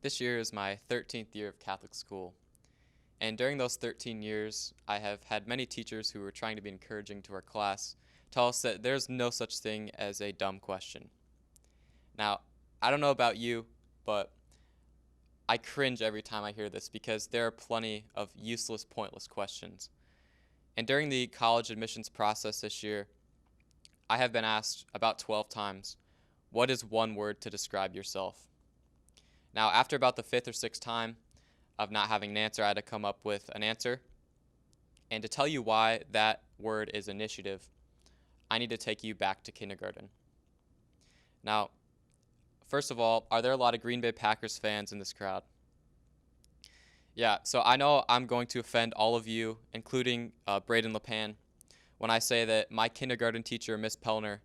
This year is my 13th year of Catholic school, and during those 13 years, I have had many teachers who were trying to be encouraging to our class tell us that there's no such thing as a dumb question. Now, I don't know about you, but I cringe every time I hear this because there are plenty of useless, pointless questions. And during the college admissions process this year, I have been asked about 12 times, what is one word to describe yourself? Now, after about the fifth or sixth time of not having an answer, I had to come up with an answer. And to tell you why that word is initiative, I need to take you back to kindergarten. Now, first of all, are there a lot of Green Bay Packers fans in this crowd? Yeah, so I know I'm going to offend all of you, including Braden LePan, when I say that my kindergarten teacher, Miss Pellner,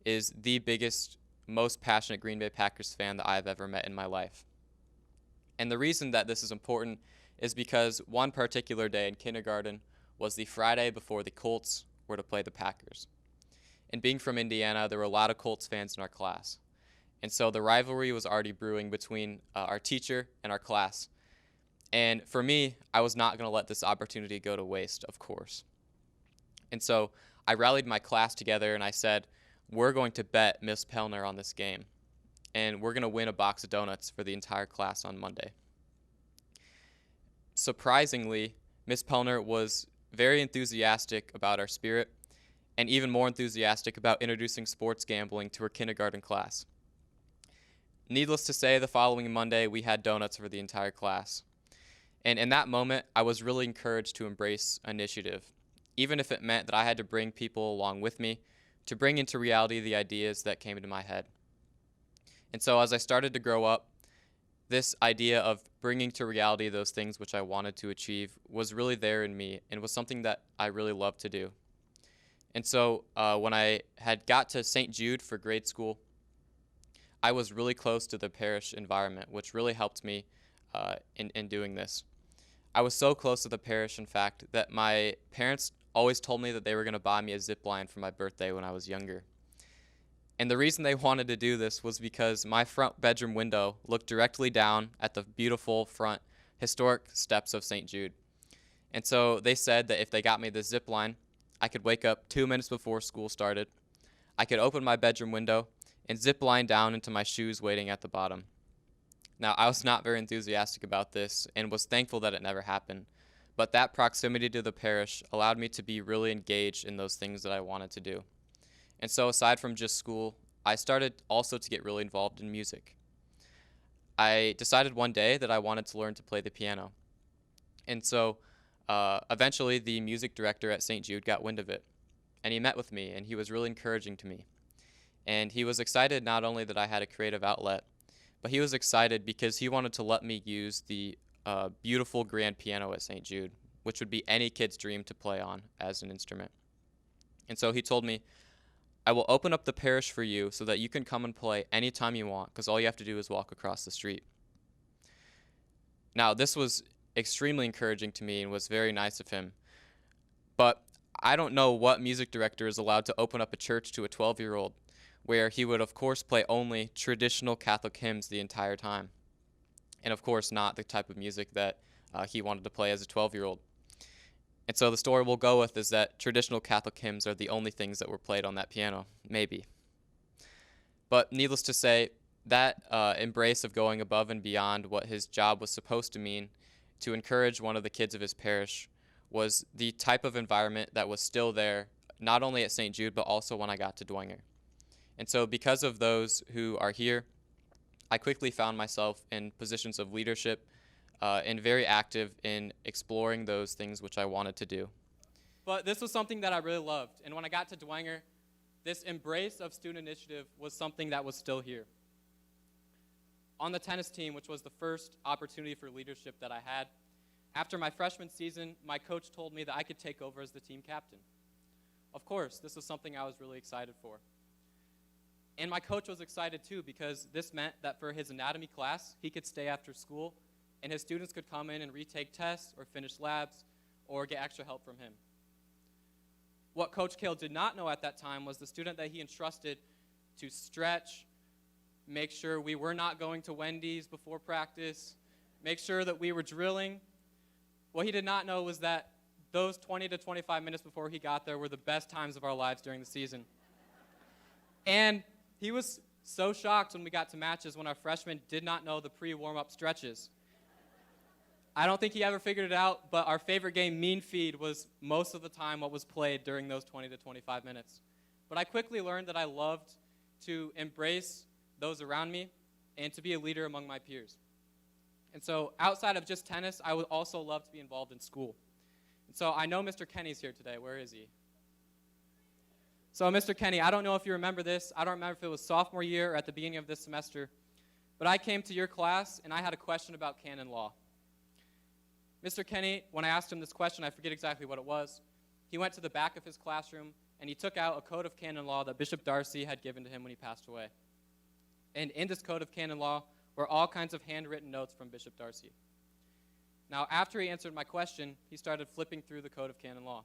is the biggest, most passionate Green Bay Packers fan that I've ever met in my life. And the reason that this is important is because one particular day in kindergarten was the Friday before the Colts were to play the Packers. And being from Indiana, there were a lot of Colts fans in our class. And so the rivalry was already brewing between our teacher and our class. And for me, I was not going to let this opportunity go to waste, of course. And so I rallied my class together and I said, we're going to bet Miss Pellner on this game. And we're going to win a box of donuts for the entire class on Monday. Surprisingly, Miss Pellner was very enthusiastic about our spirit and even more enthusiastic about introducing sports gambling to her kindergarten class. Needless to say, the following Monday, we had donuts for the entire class. And in that moment, I was really encouraged to embrace initiative, even if it meant that I had to bring people along with me to bring into reality the ideas that came into my head. And so as I started to grow up, this idea of bringing to reality those things which I wanted to achieve was really there in me and was something that I really loved to do. And so when I had got to St. Jude for grade school, I was really close to the parish environment, which really helped me in doing this. I was so close to the parish, in fact, that my parents always told me that they were going to buy me a zip line for my birthday when I was younger. And the reason they wanted to do this was because my front bedroom window looked directly down at the beautiful front historic steps of St. Jude. And so they said that if they got me this zip line, I could wake up 2 minutes before school started. I could open my bedroom window and zip line down into my shoes waiting at the bottom. Now, I was not very enthusiastic about this and was thankful that it never happened, but that proximity to the parish allowed me to be really engaged in those things that I wanted to do. And so aside from just school, I started also to get really involved in music. I decided one day that I wanted to learn to play the piano. And so eventually the music director at St. Jude got wind of it, and he met with me, and he was really encouraging to me. And he was excited not only that I had a creative outlet, but he was excited because he wanted to let me use the beautiful grand piano at St. Jude, which would be any kid's dream to play on as an instrument. And so he told me, I will open up the parish for you so that you can come and play anytime you want, because all you have to do is walk across the street. Now, this was extremely encouraging to me and was very nice of him. But I don't know what music director is allowed to open up a church to a 12-year-old, where he would, of course, play only traditional Catholic hymns the entire time. And, of course, not the type of music that he wanted to play as a 12-year-old. And so the story we'll go with is that traditional Catholic hymns are the only things that were played on that piano, maybe. But needless to say, that embrace of going above and beyond what his job was supposed to mean to encourage one of the kids of his parish was the type of environment that was still there, not only at St. Jude, but also when I got to Dwenger. And so because of those who are here, I quickly found myself in positions of leadership and very active in exploring those things which I wanted to do. But this was something that I really loved. And when I got to Dwenger, this embrace of student initiative was something that was still here. On the tennis team, which was the first opportunity for leadership that I had, after my freshman season, my coach told me that I could take over as the team captain. Of course, this was something I was really excited for. And my coach was excited too, because this meant that for his anatomy class, he could stay after school and his students could come in and retake tests or finish labs or get extra help from him. What Coach Kale did not know at that time was the student that he entrusted to stretch, make sure we were not going to Wendy's before practice, make sure that we were drilling. What he did not know was that those 20 to 25 minutes before he got there were the best times of our lives during the season. And he was so shocked when we got to matches when our freshmen did not know the pre-warm-up stretches. I don't think he ever figured it out, but our favorite game, Mean Feed, was most of the time what was played during those 20 to 25 minutes. But I quickly learned that I loved to embrace those around me and to be a leader among my peers. And so outside of just tennis, I would also love to be involved in school. And so I know Mr. Kenny's here today. Where is he? So Mr. Kenny, I don't know if you remember this. I don't remember if it was sophomore year or at the beginning of this semester. But I came to your class, and I had a question about canon law. Mr. Kenny, when I asked him this question, I forget exactly what it was. He went to the back of his classroom, and he took out a code of canon law that Bishop Darcy had given to him when he passed away. And in this code of canon law were all kinds of handwritten notes from Bishop Darcy. Now, after he answered my question, he started flipping through the code of canon law.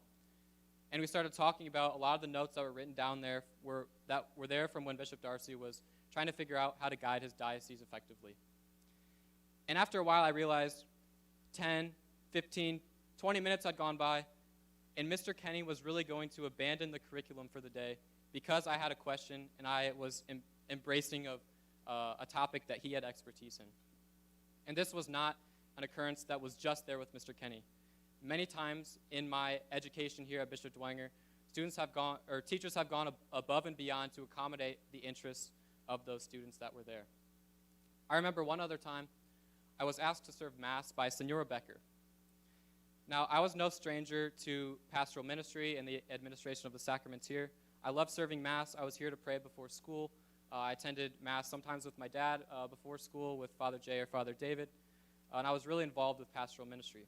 And we started talking about a lot of the notes that were written down there were there from when Bishop Darcy was trying to figure out how to guide his diocese effectively. And after a while, I realized 10, 15, 20 minutes had gone by, and Mr. Kenny was really going to abandon the curriculum for the day because I had a question and I was embracing of a topic that he had expertise in. And this was not an occurrence that was just there with Mr. Kenny. Many times in my education here at Bishop Dwenger, teachers have gone above and beyond to accommodate the interests of those students that were there. I remember one other time I was asked to serve Mass by Senora Becker. Now, I was no stranger to pastoral ministry and the administration of the sacraments here. I love serving Mass. I was here to pray before school. I attended Mass sometimes with my dad before school with Father Jay or Father David, and I was really involved with pastoral ministry.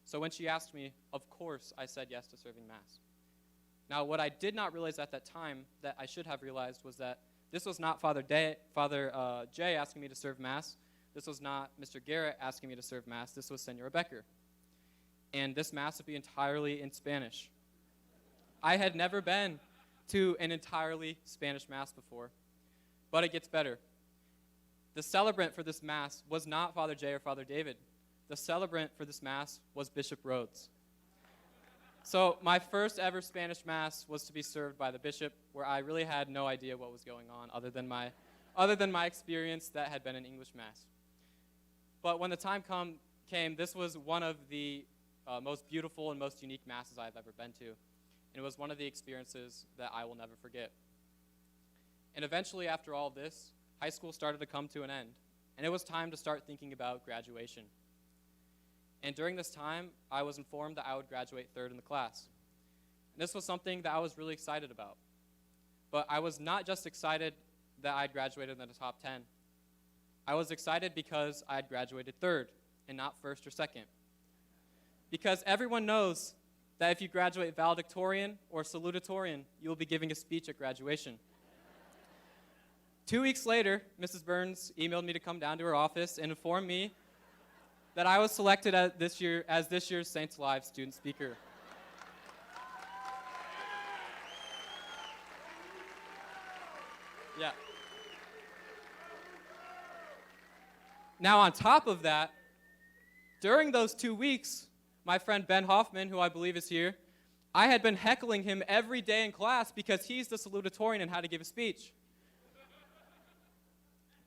So when she asked me, of course, I said yes to serving Mass. Now, what I did not realize at that time that I should have realized was that this was not Father Jay asking me to serve Mass. This was not Mr. Garrett asking me to serve Mass. This was Senora Becker. And this Mass would be entirely in Spanish. I had never been to an entirely Spanish Mass before, but it gets better. The celebrant for this Mass was not Father Jay or Father David. The celebrant for this Mass was Bishop Rhodes. So my first ever Spanish Mass was to be served by the bishop, where I really had no idea what was going on other than my experience that had been an English Mass. But when the time came, this was one of the most beautiful and most unique Masses I've ever been to. And it was one of the experiences that I will never forget. And eventually, after all this, high school started to come to an end. And it was time to start thinking about graduation. And during this time, I was informed that I would graduate third in the class. And this was something that I was really excited about. But I was not just excited that I had graduated in the top 10. I was excited because I had graduated third and not first or second. Because everyone knows that if you graduate valedictorian or salutatorian, you will be giving a speech at graduation. 2 weeks later, Mrs. Burns emailed me to come down to her office and inform me that I was selected as this year's Saints Live student speaker. Yeah. Now, on top of that, during those 2 weeks, my friend Ben Hoffman, who I believe is here, I had been heckling him every day in class because he's the salutatorian and how to give a speech.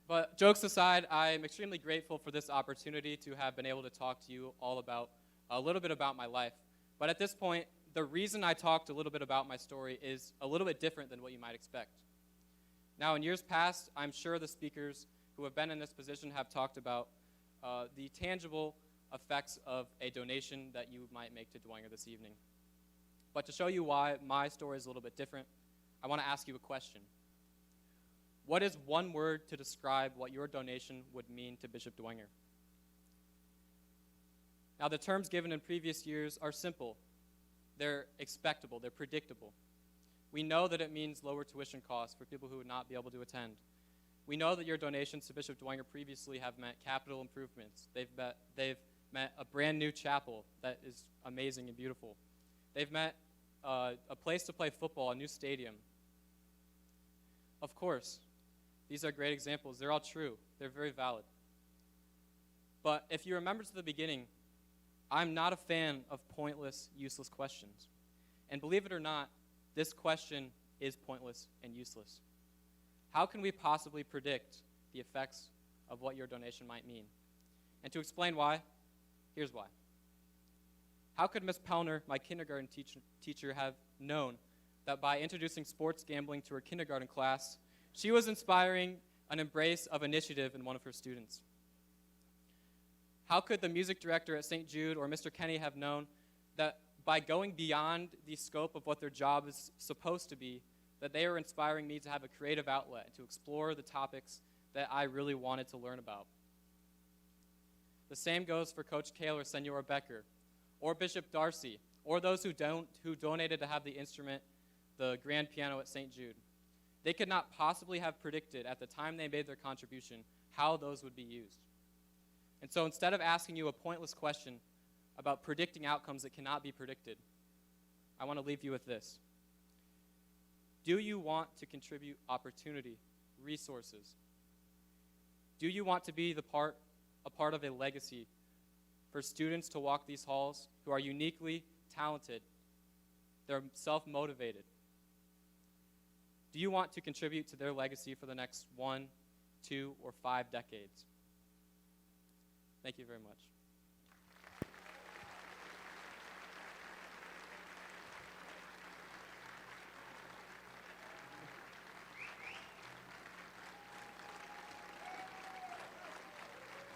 But jokes aside, I'm extremely grateful for this opportunity to have been able to talk to you all about a little bit about my life. But at this point, the reason I talked a little bit about my story is a little bit different than what you might expect. Now, in years past, I'm sure the speakers who have been in this position have talked about the tangible effects of a donation that you might make to Dwenger this evening. But to show you why my story is a little bit different, I want to ask you a question. What is one word to describe what your donation would mean to Bishop Dwenger? Now, the terms given in previous years are simple. They're expectable. They're predictable. We know that it means lower tuition costs for people who would not be able to attend. We know that your donations to Bishop Dwenger previously have meant capital improvements. They've meant a brand new chapel that is amazing and beautiful. They've meant a place to play football, a new stadium. Of course, These are great examples. They're all true. They're very valid. But if you remember to the beginning, I'm not a fan of pointless, useless questions. And believe it or not, this question is pointless and useless. How can we possibly predict the effects of what your donation might mean? And to explain why, here's why. How could Miss Pellner, my kindergarten teacher, have known that by introducing sports gambling to her kindergarten class, she was inspiring an embrace of initiative in one of her students? How could the music director at St. Jude or Mr. Kenny have known that by going beyond the scope of what their job is supposed to be, that they were inspiring me to have a creative outlet, to explore the topics that I really wanted to learn about? The same goes for Coach Kale or Senora Becker, or Bishop Darcy, or those who donated to have the instrument, the grand piano at St. Jude. They could not possibly have predicted at the time they made their contribution how those would be used. And so instead of asking you a pointless question about predicting outcomes that cannot be predicted, I want to leave you with this. Do you want to contribute opportunity, resources? Do you want to be a part of a legacy for students to walk these halls who are uniquely talented? They're self-motivated. Do you want to contribute to their legacy for the next 1, 2, or 5 decades? Thank you very much.